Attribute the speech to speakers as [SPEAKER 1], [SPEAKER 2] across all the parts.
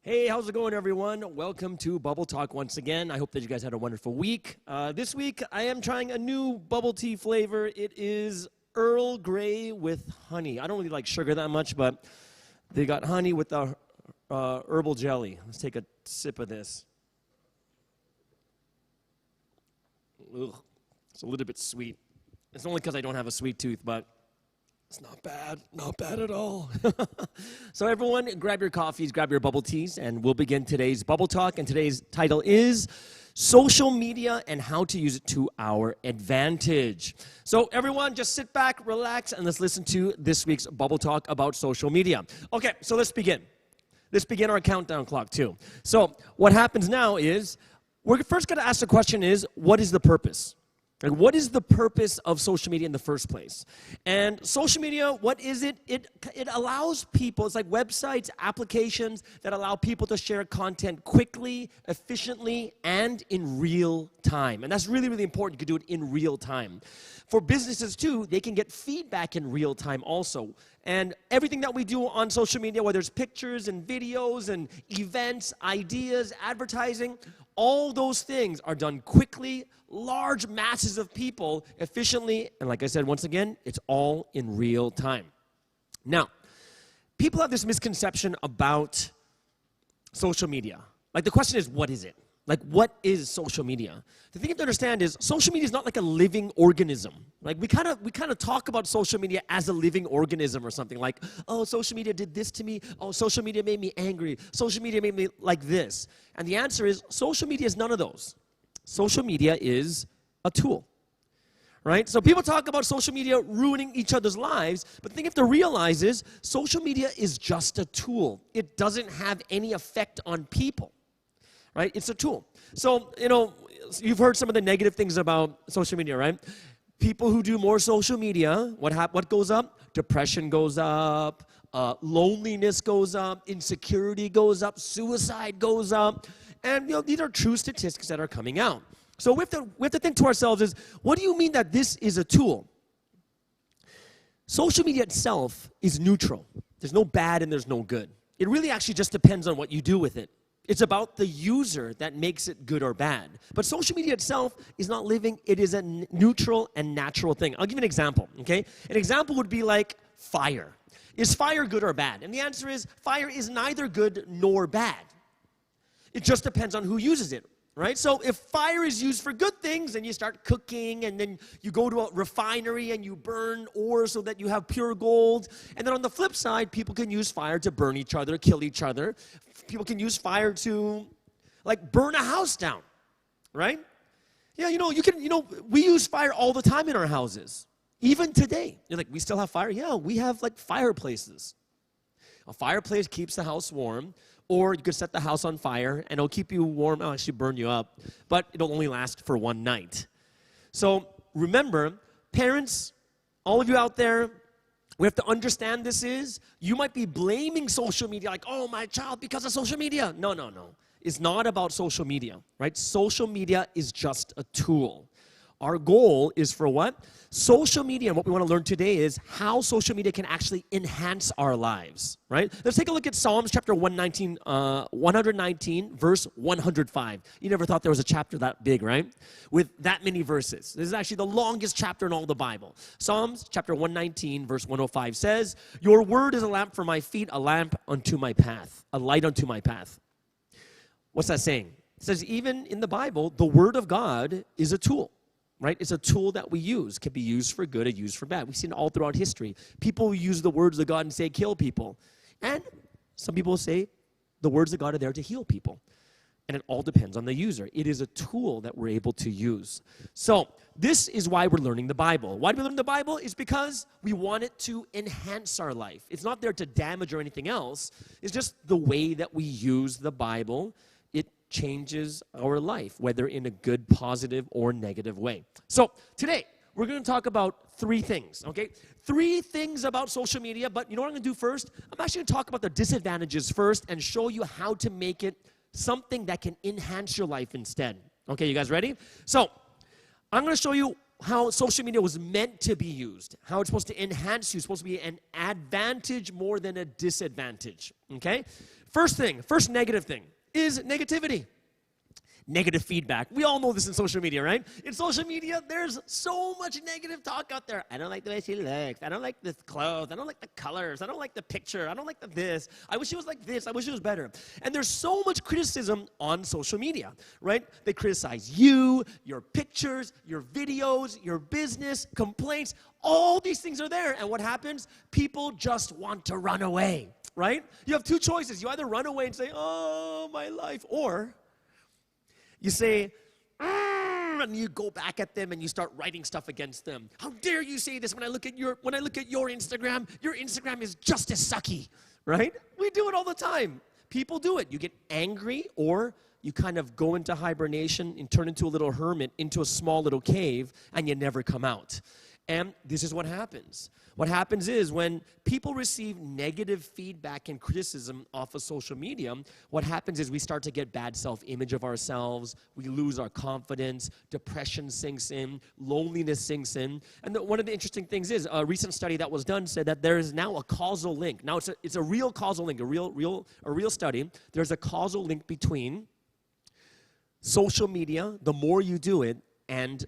[SPEAKER 1] Hey, how's it going, everyone? Welcome to Bubble Talk once again. I hope that you guys had a wonderful week. This week, I am trying a new bubble tea flavor. It is Earl Grey with honey. I don't really like sugar that much, but they got honey with the herbal jelly. Let's take a sip of this. Ugh, it's a little bit sweet. It's only because I don't have a sweet tooth, but it's not bad at all. So everyone, grab your coffees, grab your bubble teas, and we'll begin today's Bubble Talk. And today's title is Social Media and How to Use It to Our Advantage. So everyone, just sit back, relax, and let's listen to this week's Bubble Talk about social media. Okay, so let's begin. Let's begin our countdown clock too. So what happens now is, we're first going to ask the question is, what is the purpose? Like, what is the purpose of social media in the first place? And social media, what is it? It allows people, it's like websites, applications that allow people to share content quickly, efficiently, and in real time. And that's really, really important. You can do it in real time. For businesses too, they can get feedback in real time also. And everything that we do on social media, whether it's pictures and videos and events, ideas, advertising, all those things are done quickly, large masses of people, efficiently, and like I said, once again, it's all in real time. Now, people have this misconception about social media. Like, the question is, what is it? Like, what is social media? The thing you have to understand is social media is not like a living organism. Like, we kind of talk about social media as a living organism or something. Like, oh, social media did this to me. Oh, social media made me angry. Social media made me like this. And the answer is, social media is none of those. Social media is a tool, right? So people talk about social media ruining each other's lives, but the thing you have to realize is social media is just a tool. It doesn't have any effect on people. Right? It's a tool. So, you've heard some of the negative things about social media, right? People who do more social media, what goes up? Depression goes up, loneliness goes up, insecurity goes up, suicide goes up. And, these are true statistics that are coming out. So we have to think to ourselves is, what do you mean that this is a tool? Social media itself is neutral. There's no bad and there's no good. It really actually just depends on what you do with it. It's about the user that makes it good or bad. But social media itself is not living. It is a neutral and natural thing. I'll give you an example, okay? An example would be like fire. Is fire good or bad? And the answer is fire is neither good nor bad. It just depends on who uses it, right? So if fire is used for good things, and you start cooking, and then you go to a refinery and you burn ore so that you have pure gold. And then on the flip side, people can use fire to burn each other, kill each other. People can use fire to, like, burn a house down, right? Yeah, we use fire all the time in our houses. Even today. You're like, we still have fire? Yeah, we have, like, fireplaces. A fireplace keeps the house warm. Or you could set the house on fire, and it'll keep you warm. It'll actually burn you up, but it'll only last for one night. So remember, parents, all of you out there, we have to understand this is, you might be blaming social media, like, oh, my child, because of social media. No. It's not about social media, right? Social media is just a tool. Our goal is for what? Social media, and what we want to learn today is how social media can actually enhance our lives, right? Let's take a look at Psalms chapter 119, verse 105. You never thought there was a chapter that big, right? With that many verses. This is actually the longest chapter in all the Bible. Psalms chapter 119, verse 105 says, your word is a lamp for my feet, a lamp unto my path, a light unto my path. What's that saying? It says even in the Bible, the word of God is a tool. Right? It's a tool that we use. It can be used for good or used for bad. We've seen it all throughout history. People use the words of God and say, kill people. And some people say the words of God are there to heal people. And it all depends on the user. It is a tool that we're able to use. So this is why we're learning the Bible. Why do we learn the Bible? It's because we want it to enhance our life. It's not there to damage or anything else. It's just the way that we use the Bible. It changes our life, whether in a good, positive, or negative way. So today, we're going to talk about three things, okay? Three things about social media, but you know what I'm going to do first? I'm actually going to talk about the disadvantages first and show you how to make it something that can enhance your life instead. Okay, you guys ready? So I'm going to show you how social media was meant to be used, how it's supposed to enhance you, it's supposed to be an advantage more than a disadvantage, okay? First negative thing is negativity. Negative feedback. We all know this in social media, right? In social media, there's so much negative talk out there. I don't like the way she looks. I don't like this clothes. I don't like the colors. I don't like the picture. I don't like the this. I wish it was like this. I wish it was better. And there's so much criticism on social media, right? They criticize you, your pictures, your videos, your business, complaints. All these things are there. And what happens? People just want to run away, right? You have two choices. You either run away and say, oh, my life, or you say, and you go back at them and you start writing stuff against them. How dare you say this when I look at your Instagram? Your Instagram is just as sucky, right? We do it all the time. People do it. You get angry, or you kind of go into hibernation and turn into a little hermit, into a small little cave, and you never come out. And this is what happens. What happens is when people receive negative feedback and criticism off of social media, what happens is we start to get bad self-image of ourselves. We lose our confidence. Depression sinks in. Loneliness sinks in. And one of the interesting things is a recent study that was done said that there is now a causal link. Now it's a real causal link, a real study. There's a causal link between social media, the more you do it, and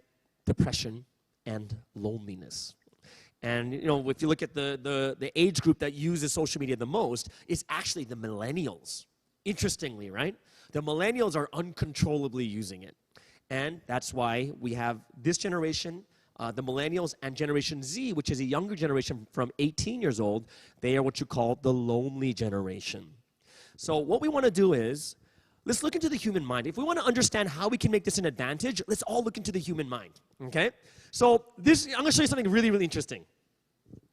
[SPEAKER 1] depression and loneliness. And you know, if you look at the age group that uses social media the most, it's actually the millennials. Interestingly, right? The millennials are uncontrollably using it. And that's why we have this generation, the millennials, and Generation Z, which is a younger generation from 18 years old. They are what you call the lonely generation. So what we want to do is, let's look into the human mind. If we want to understand how we can make this an advantage, let's all look into the human mind, okay? So I'm going to show you something really, really interesting.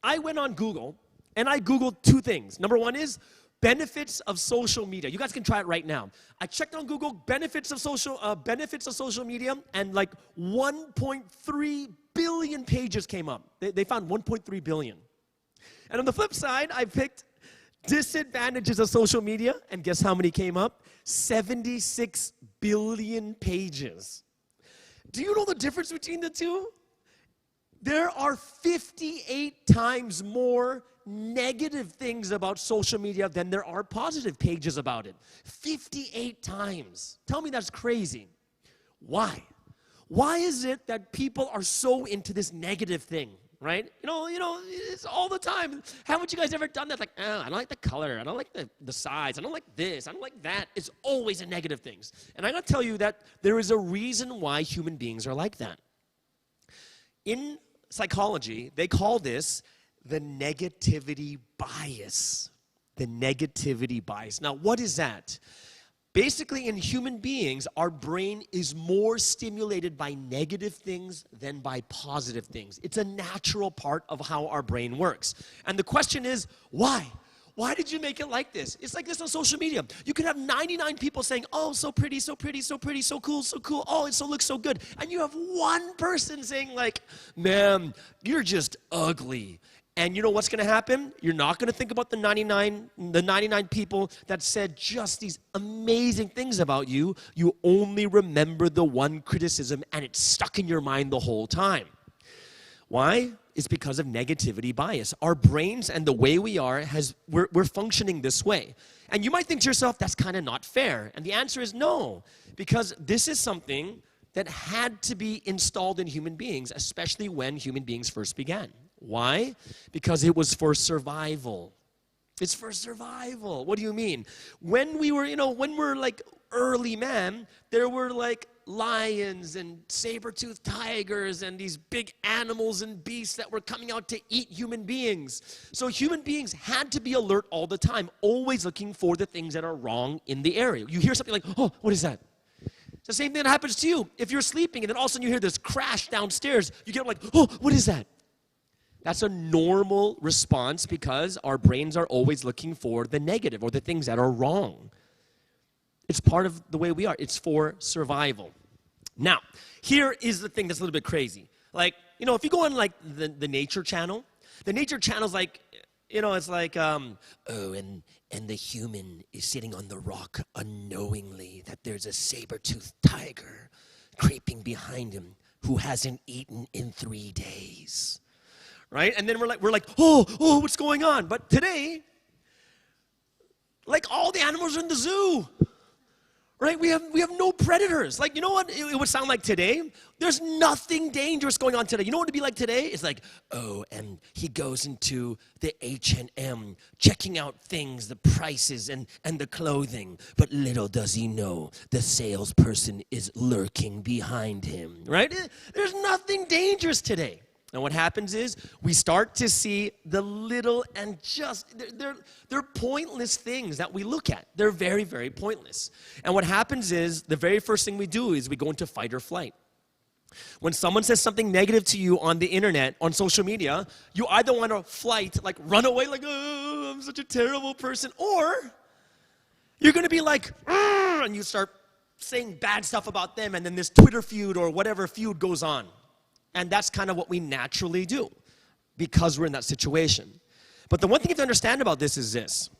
[SPEAKER 1] I went on Google, and I Googled two things. Number one is benefits of social media. You guys can try it right now. I checked on Google benefits of social media, and like 1.3 billion pages came up. They found 1.3 billion. And on the flip side, I picked disadvantages of social media, and guess how many came up? 76 billion pages. Do you know the difference between the two? There are 58 times more negative things about social media than there are positive pages about it. 58 times. Tell me that's crazy. Why? Why is it that people are so into this negative thing? Right? You know, it's all the time. Haven't you guys ever done that? Like, oh, I don't like the color. I don't like the size. I don't like this. I don't like that. It's always a negative things. And I got to tell you that there is a reason why human beings are like that. In psychology, they call this the negativity bias. The negativity bias. Now, what is that? Basically, in human beings, our brain is more stimulated by negative things than by positive things. It's a natural part of how our brain works. And the question is, why? Why did you make it like this? It's like this on social media. You can have 99 people saying, oh, so pretty, so pretty, so pretty, so cool, so cool. Oh, it looks so good. And you have one person saying like, man, you're just ugly. And you know what's going to happen? You're not going to think about the 99 people that said just these amazing things about you. You only remember the one criticism, and it's stuck in your mind the whole time. Why? It's because of negativity bias. Our brains and the way we are, we're functioning this way. And you might think to yourself, that's kind of not fair. And the answer is no, because this is something that had to be installed in human beings, especially when human beings first began. Why? Because it was for survival. It's for survival. What do you mean? When we were, when we're like early man, there were like lions and saber-toothed tigers and these big animals and beasts that were coming out to eat human beings. So human beings had to be alert all the time, always looking for the things that are wrong in the area. You hear something like, oh, what is that? It's the same thing that happens to you. If you're sleeping and then all of a sudden you hear this crash downstairs, you get like, oh, what is that? That's a normal response because our brains are always looking for the negative or the things that are wrong. It's part of the way we are. It's for survival. Now, here is the thing that's a little bit crazy. Like, if you go on like the Nature Channel, the Nature Channel's like, it's like, and the human is sitting on the rock unknowingly that there's a saber-toothed tiger creeping behind him who hasn't eaten in 3 days. Right? And then we're like, oh, what's going on? But today, like all the animals are in the zoo. Right? We have no predators. Like, you know what it would sound like today? There's nothing dangerous going on today. You know what it'd be like today? It's like, oh, and he goes into the H&M, checking out things, the prices and the clothing. But little does he know, the salesperson is lurking behind him. Right? There's nothing dangerous today. And what happens is we start to see the little and just, they're pointless things that we look at. They're very, very pointless. And what happens is the very first thing we do is we go into fight or flight. When someone says something negative to you on the internet, on social media, you either want to flight, like run away, like, oh, I'm such a terrible person, or you're going to be like, and you start saying bad stuff about them, and then this Twitter feud or whatever feud goes on. And that's kind of what we naturally do because we're in that situation. But the one thing you have to understand about this is this.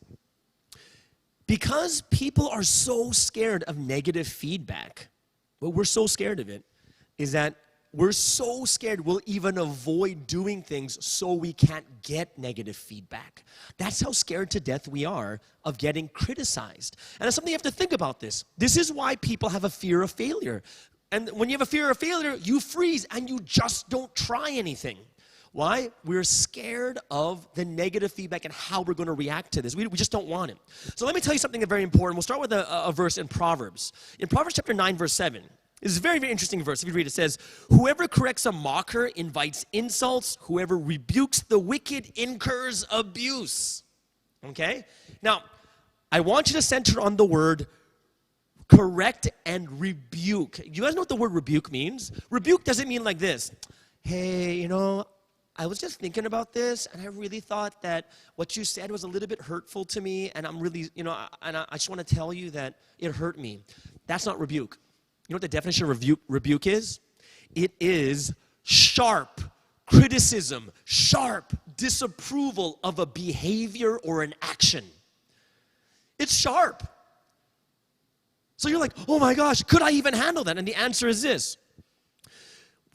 [SPEAKER 1] Because people are so scared of negative feedback, what we're so scared of it is that we're so scared we'll even avoid doing things so we can't get negative feedback. That's how scared to death we are of getting criticized. And it's something you have to think about this. This is why people have a fear of failure. And when you have a fear of failure, you freeze and you just don't try anything. Why? We're scared of the negative feedback and how we're going to react to this. We just don't want it. So let me tell you something very important. We'll start with a verse in Proverbs. In Proverbs chapter 9, verse 7. This is a very, very interesting verse. If you read it, it says, whoever corrects a mocker invites insults. Whoever rebukes the wicked incurs abuse. Okay? Now, I want you to center on the word correct and rebuke. You guys know what the word rebuke means? Rebuke doesn't mean like this. Hey, you know, I was just thinking about this, and I really thought that what you said was a little bit hurtful to me, and I'm really, you know, and I just want to tell you that it hurt me. That's not rebuke. You know what the definition of rebuke is? It is sharp criticism, sharp disapproval of a behavior or an action. It's sharp. So you're like, oh my gosh, could I even handle that? And the answer is this.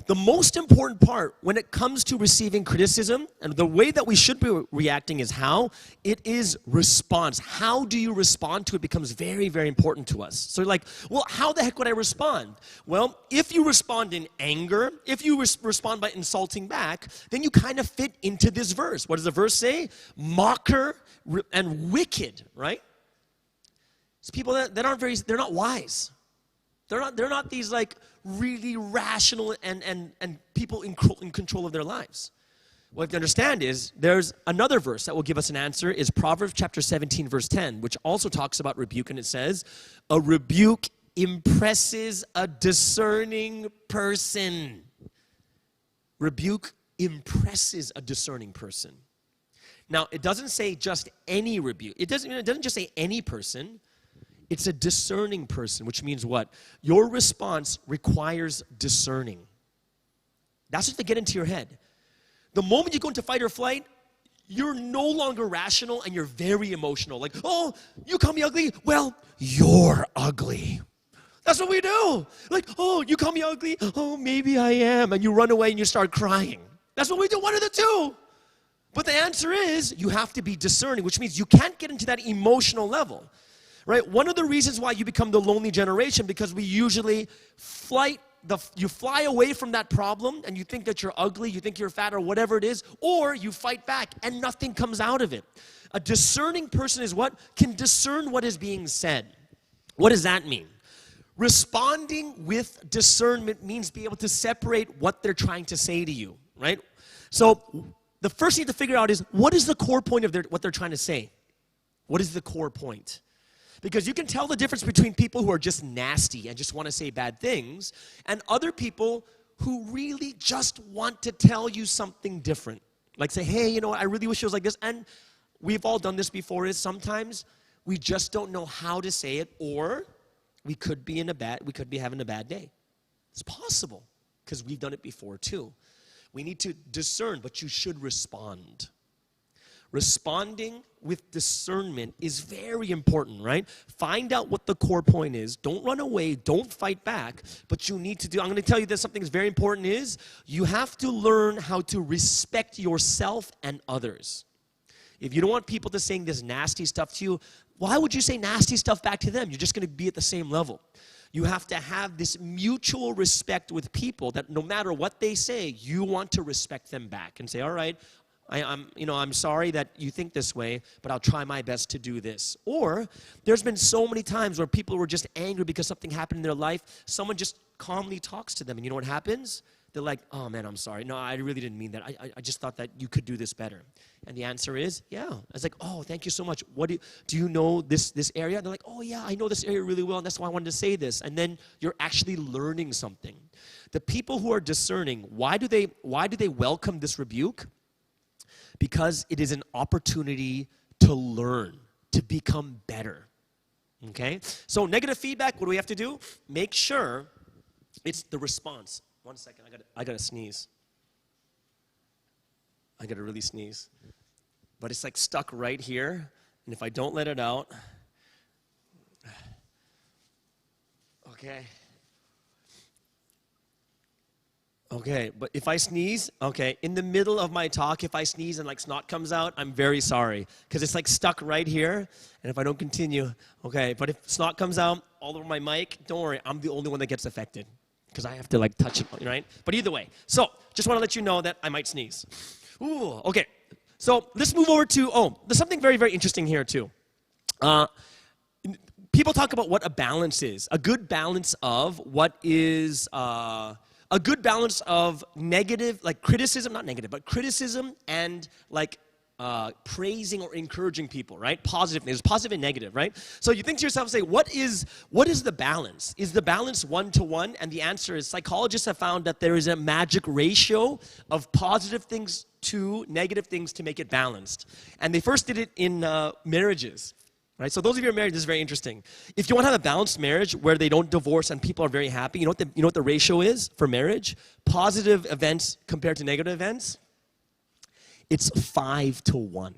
[SPEAKER 1] The most important part when it comes to receiving criticism, and the way that we should be reacting is how? It is response. How do you respond to it becomes very, very important to us. So you're like, well, how the heck would I respond? Well, if you respond in anger, if you respond by insulting back, then you kind of fit into this verse. What does the verse say? Mocker and wicked, right? It's people that aren't they're not wise. They're not these like really rational and people in control of their lives. What you have to understand is there's another verse that will give us an answer is Proverbs chapter 17 verse 10, which also talks about rebuke, and it says, a rebuke impresses a discerning person. Rebuke impresses a discerning person. Now, it doesn't say just any rebuke. It doesn't just say any person. It's a discerning person, which means what? Your response requires discerning. That's what to get into your head. The moment you go into fight or flight, you're no longer rational and you're very emotional. Like, oh, you call me ugly? Well, you're ugly. That's what we do. Like, oh, you call me ugly? Oh, maybe I am. And you run away and you start crying. That's what we do, one of the two. But the answer is you have to be discerning, which means you can't get into that emotional level. Right? One of the reasons why you become the lonely generation, because we usually you fly away from that problem and you think that you're ugly, you think you're fat or whatever it is, or you fight back and nothing comes out of it. A discerning person is what? Can discern what is being said. What does that mean? Responding with discernment means be able to separate what they're trying to say to you, right? So the first thing you have to figure out is what is the core point of what they're trying to say? What is the core point? Because you can tell the difference between people who are just nasty and just want to say bad things and other people who really just want to tell you something different. Like say, hey, you know what, I really wish it was like this. And we've all done this before, is sometimes we just don't know how to say it, or we could be having a bad day. It's possible because we've done it before too. We need to discern, but you should respond. Responding with discernment is very important, right? Find out what the core point is. Don't run away. Don't fight back. But you need to do, I'm going to tell you that something that's very important is you have to learn how to respect yourself and others. If you don't want people to saying this nasty stuff to you, why would you say nasty stuff back to them? You're just going to be at the same level. You have to have this mutual respect with people that no matter what they say, you want to respect them back and say, all right, I'm sorry that you think this way, but I'll try my best to do this. Or there's been so many times where people were just angry because something happened in their life. Someone just calmly talks to them, and you know what happens? They're like, oh man, I'm sorry. No, I really didn't mean that. I just thought that you could do this better. And the answer is, yeah. I was like, oh, thank you so much. Do you know this area? And they're like, oh yeah, I know this area really well, and that's why I wanted to say this. And then you're actually learning something. The people who are discerning, why do they welcome this rebuke? Because it is an opportunity to learn, to become better. Okay? So negative feedback, what do we have to do? Make sure it's the response. 1 second, I gotta sneeze. I gotta really sneeze. But it's like stuck right here, and if I don't let it out, okay, but if I sneeze, in the middle of my talk, if I sneeze and like snot comes out, I'm very sorry, because it's like stuck right here, and if I don't continue, but if snot comes out all over my mic, don't worry, I'm the only one that gets affected, because I have to like touch it, right? But either way, so just want to let you know that I might sneeze. Ooh, okay. So let's move over to, there's something very, very interesting here too. People talk about what a balance is. A good balance of what is, a good balance of negative, like criticism, not negative, but criticism and like praising or encouraging people, right? Positive, there's positive and negative, right? So you think to yourself, say, what is the balance? Is the balance 1-to-1? And the answer is, psychologists have found that there is a magic ratio of positive things to negative things to make it balanced. And they first did it in marriages. Right? So those of you who are married, this is very interesting. If you want to have a balanced marriage where they don't divorce and people are very happy, you know what the ratio is for marriage? Positive events compared to negative events? It's 5-to-1.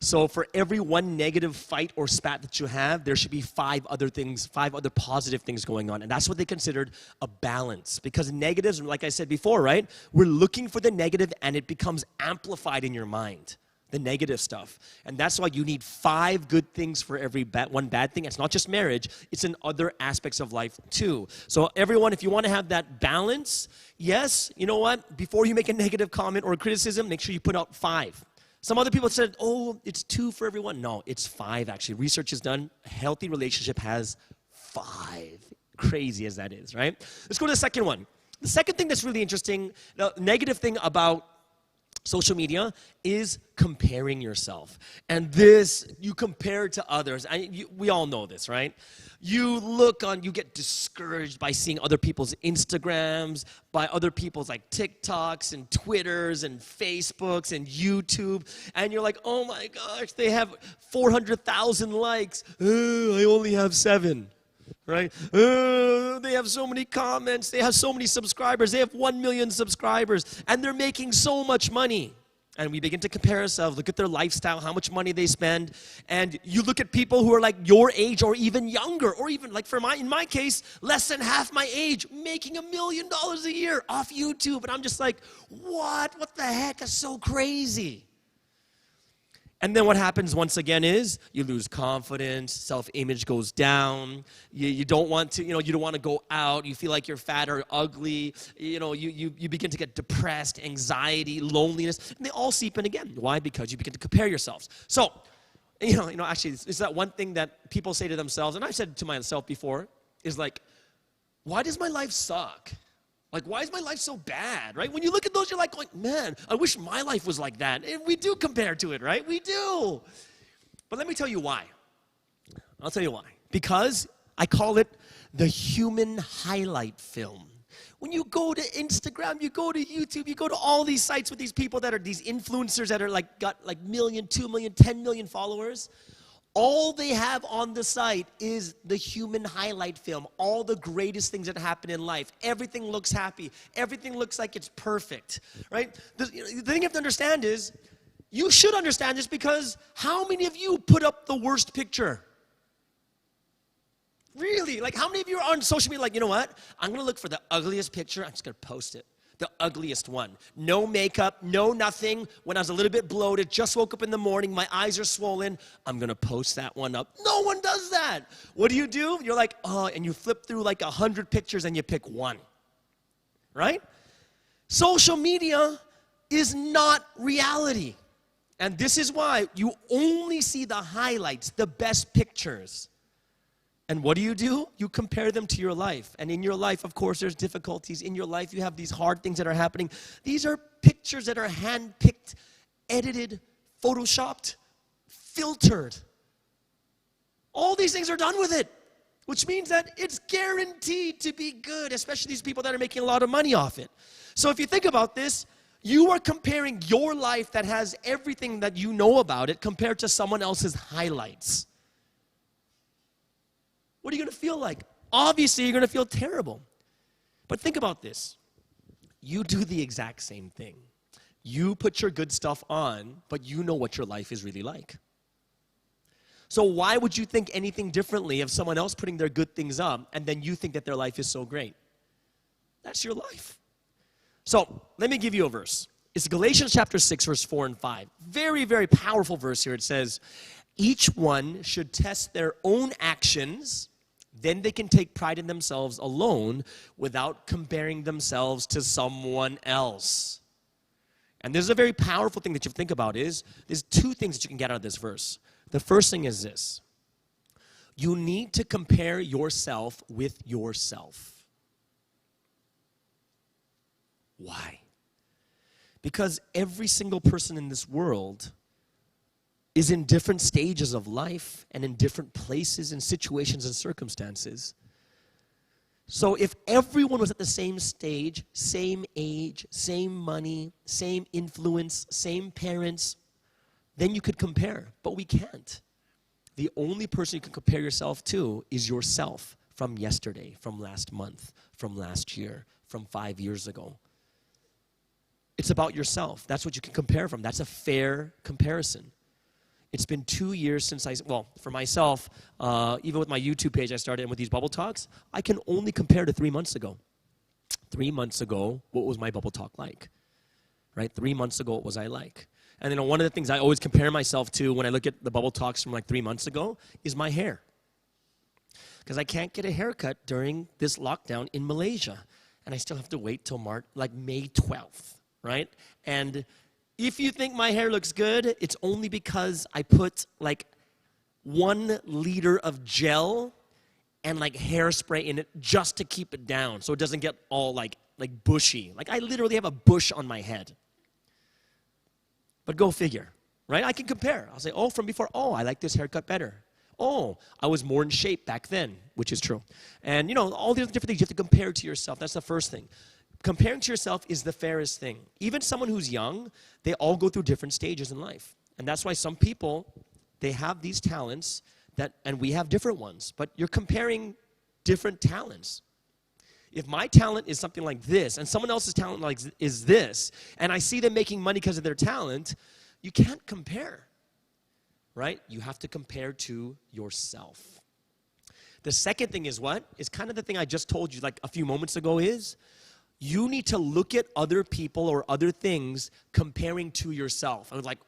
[SPEAKER 1] So for every one negative fight or spat that you have, there should be 5 other positive things going on. And that's what they considered a balance. Because negatives, like I said before, right? We're looking for the negative and it becomes amplified in your mind. The negative stuff. And that's why you need 5 good things for every one bad thing. It's not just marriage, it's in other aspects of life too. So everyone, if you want to have that balance, yes, you know what? Before you make a negative comment or a criticism, make sure you put out 5. Some other people said, oh, it's 2 for everyone. No, it's 5 actually. Research is done. A healthy relationship has 5. Crazy as that is, right? Let's go to the second one. The second thing that's really interesting, the negative thing about social media is comparing yourself. And this, you compare to others. We all know this, right? You get discouraged by seeing other people's Instagrams, by other people's like TikToks and Twitters and Facebooks and YouTube. And you're like, oh my gosh, they have 400,000 likes. I only have 7. Right? They have so many comments. They have so many subscribers. They have 1 million subscribers. And they're making so much money. And we begin to compare ourselves, look at their lifestyle, how much money they spend. And you look at people who are like your age or even younger, or even like in my case, less than half my age, making $1 million a year off YouTube. And I'm just like, what? What the heck? That's so crazy. And then what happens once again is you lose confidence, self-image goes down, you don't want to, you don't want to go out, you feel like you're fat or ugly, you begin to get depressed, anxiety, loneliness, and they all seep in again. Why? Because you begin to compare yourselves. So, actually, it's that one thing that people say to themselves, and I've said it to myself before, is like, why does my life suck? Like, why is my life so bad, right? When you look at those, you're like, man, I wish my life was like that. And we do compare to it, right? We do. But let me tell you why. I'll tell you why. Because I call it the human highlight film. When you go to Instagram, you go to YouTube, you go to all these sites with these people that are these influencers that are like got like 1 million, 2 million, 10 million followers. All they have on the site is the human highlight film, all the greatest things that happen in life. Everything looks happy. Everything looks like it's perfect, right? The thing you have to understand is, you should understand this, because how many of you put up the worst picture? Really? Like, how many of you are on social media like, you know what? I'm going to look for the ugliest picture. I'm just going to post it. The ugliest one. No makeup, no nothing. When I was a little bit bloated, just woke up in the morning, my eyes are swollen. I'm going to post that one up. No one does that. What do? You're like, oh, and you flip through like 100 pictures and you pick one. Right? Social media is not reality. And this is why you only see the highlights, the best pictures. And what do? You compare them to your life. And in your life, of course, there's difficulties. In your life, you have these hard things that are happening. These are pictures that are hand-picked, edited, photoshopped, filtered. All these things are done with it, which means that it's guaranteed to be good, especially these people that are making a lot of money off it. So if you think about this, you are comparing your life that has everything that you know about it compared to someone else's highlights. What are you going to feel like? Obviously, you're going to feel terrible. But think about this. You do the exact same thing. You put your good stuff on, but you know what your life is really like. So why would you think anything differently of someone else putting their good things up and then you think that their life is so great? That's your life. So let me give you a verse. It's Galatians chapter 6, verse 4 and 5. Very, very powerful verse here. It says, each one should test their own actions. Then they can take pride in themselves alone without comparing themselves to someone else. And this is a very powerful thing that you think about is, there's two things that you can get out of this verse. The first thing is this. You need to compare yourself with yourself. Why? Because every single person in this world is in different stages of life and in different places and situations and circumstances. So if everyone was at the same stage, same age, same money, same influence, same parents, then you could compare. But we can't. The only person you can compare yourself to is yourself from yesterday, from last month, from last year, from 5 years ago. It's about yourself. That's what you can compare from. That's a fair comparison. It's been 2 years since for myself, even with my YouTube page I started and with these bubble talks, I can only compare to 3 months ago. 3 months ago, what was my bubble talk like? Right? 3 months ago, what was I like? And then one of the things I always compare myself to when I look at the bubble talks from like 3 months ago is my hair. Because I can't get a haircut during this lockdown in Malaysia. And I still have to wait till May 12th, right? And if you think my hair looks good, it's only because I put like 1 liter of gel and like hairspray in it just to keep it down so it doesn't get all like bushy. Like I literally have a bush on my head. But go figure, right? I can compare. I'll say, from before, I like this haircut better. I was more in shape back then, which is true. And all these different things you have to compare to yourself. That's the first thing. Comparing to yourself is the fairest thing. Even someone who's young, they all go through different stages in life. And that's why some people, they have these talents and we have different ones. But you're comparing different talents. If my talent is something like this and someone else's talent is this, and I see them making money because of their talent, you can't compare, right? You have to compare to yourself. The second thing is what? Is kind of the thing I just told you like a few moments ago is, you need to look at other people or other things comparing to yourself. I was like,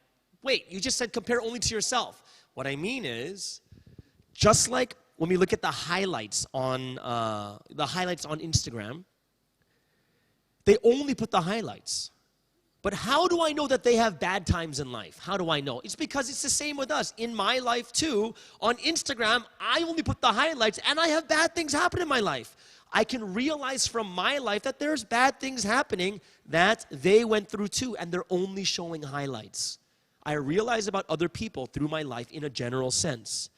[SPEAKER 1] wait, you just said compare only to yourself. What I mean is, just like when we look at the highlights on Instagram, they only put the highlights. But how do I know that they have bad times in life? How do I know? It's because it's the same with us. In my life too, on Instagram, I only put the highlights and I have bad things happen in my life. I can realize from my life that there's bad things happening that they went through too, and they're only showing highlights. I realize about other people through my life in a general sense.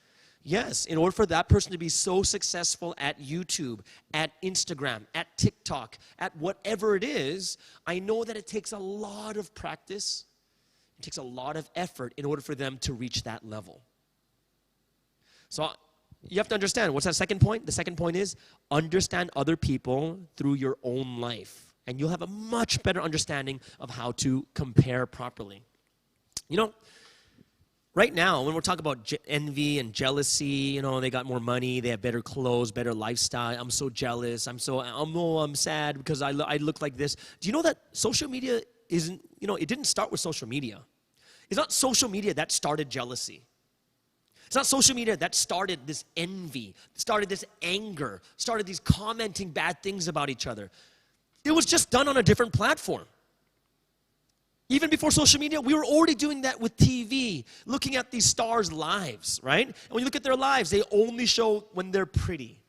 [SPEAKER 1] Yes, in order for that person to be so successful at YouTube, at Instagram, at TikTok, at whatever it is, I know that it takes a lot of practice. It takes a lot of effort in order for them to reach that level. So you have to understand, what's that second point? The second point is understand other people through your own life. And you'll have a much better understanding of how to compare properly. Right now, when we're talking about envy and jealousy, they got more money, they have better clothes, better lifestyle. I'm so jealous. I'm sad because I look like this. Do you know that social media isn't, it didn't start with social media. It's not social media that started jealousy. It's not social media that started this envy, started this anger, started these commenting bad things about each other. It was just done on a different platform. Even before social media, we were already doing that with TV, looking at these stars' lives, right? And when you look at their lives, they only show when they're pretty.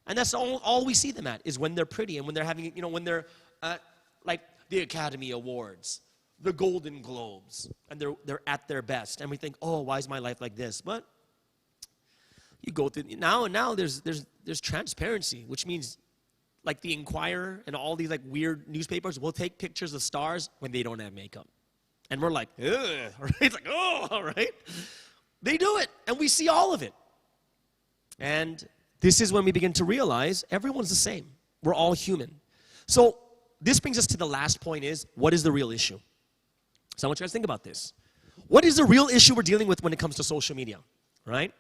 [SPEAKER 1] And that's all we see them at, is when they're pretty and when they're having, when they're at, like, the Academy Awards, the Golden Globes, and they're at their best. And we think, oh, why is my life like this? But you go through, now there's transparency, which means, like the Inquirer and all these like weird newspapers will take pictures of stars when they don't have makeup. And we're like, ugh, right? It's like, oh, all right. They do it, and we see all of it. And this is when we begin to realize everyone's the same. We're all human. So this brings us to the last point is, what is the real issue? So I want you guys to think about this. What is the real issue we're dealing with when it comes to social media, right?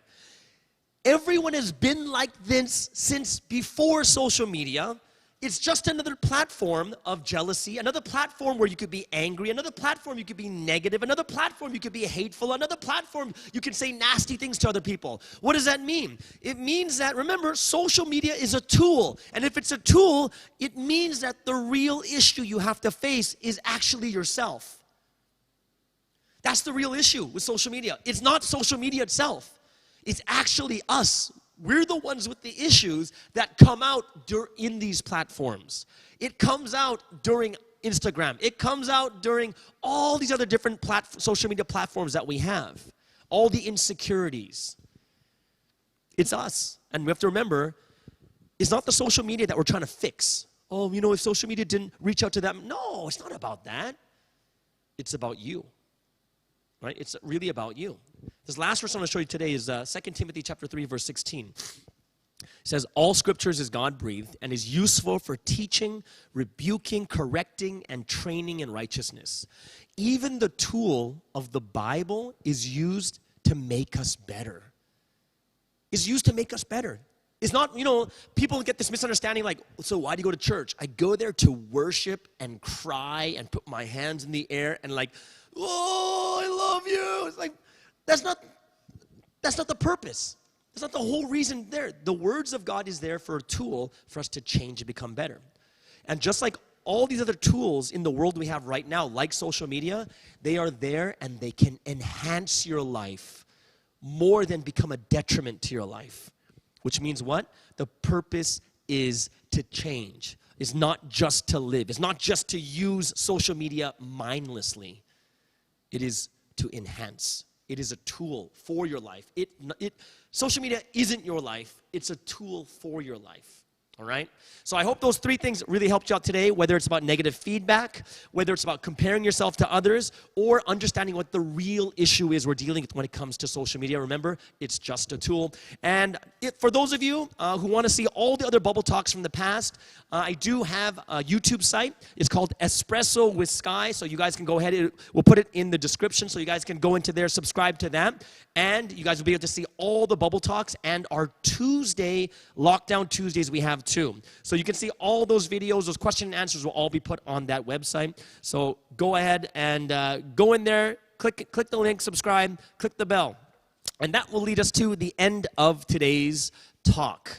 [SPEAKER 1] Everyone has been like this since before social media. It's just another platform of jealousy, another platform where you could be angry, another platform you could be negative, another platform you could be hateful, another platform you can say nasty things to other people. What does that mean? It means that, remember, social media is a tool. And if it's a tool, it means that the real issue you have to face is actually yourself. That's the real issue with social media. It's not social media itself. It's actually us. We're the ones with the issues that come out in these platforms. It comes out during Instagram. It comes out during all these other different social media platforms that we have. All the insecurities. It's us. And we have to remember, it's not the social media that we're trying to fix. Oh, if social media didn't reach out to them. No, it's not about that. It's about you. Right? It's really about you. This last verse I'm going to show you today is 2 Timothy chapter 3, verse 16. It says, all scriptures is God-breathed and is useful for teaching, rebuking, correcting, and training in righteousness. Even the tool of the Bible is used to make us better. It's used to make us better. It's not, people get this misunderstanding like, so why do you go to church? I go there to worship and cry and put my hands in the air and like, oh, I love you. It's like, that's not the purpose. That's not the whole reason there. The words of God is there for a tool for us to change and become better. And just like all these other tools in the world we have right now, like social media, they are there and they can enhance your life more than become a detriment to your life. Which means what? The purpose is to change. It's not just to live. It's not just to use social media mindlessly. It is to enhance. It is a tool for your life. Social media isn't your life. It's a tool for your life. All right? So I hope those 3 things really helped you out today, whether it's about negative feedback, whether it's about comparing yourself to others, or understanding what the real issue is we're dealing with when it comes to social media. Remember, it's just a tool. And for those of you who want to see all the other Bubble Talks from the past, I do have a YouTube site. It's called Espresso with Sky, so you guys can go ahead. We'll put it in the description so you guys can go into there, subscribe to that, and you guys will be able to see all the Bubble Talks and our Tuesday, Lockdown Tuesdays we have too. So you can see all those videos, those question and answers will all be put on that website. So go ahead and go in there, click the link, subscribe, click the bell. And that will lead us to the end of today's talk.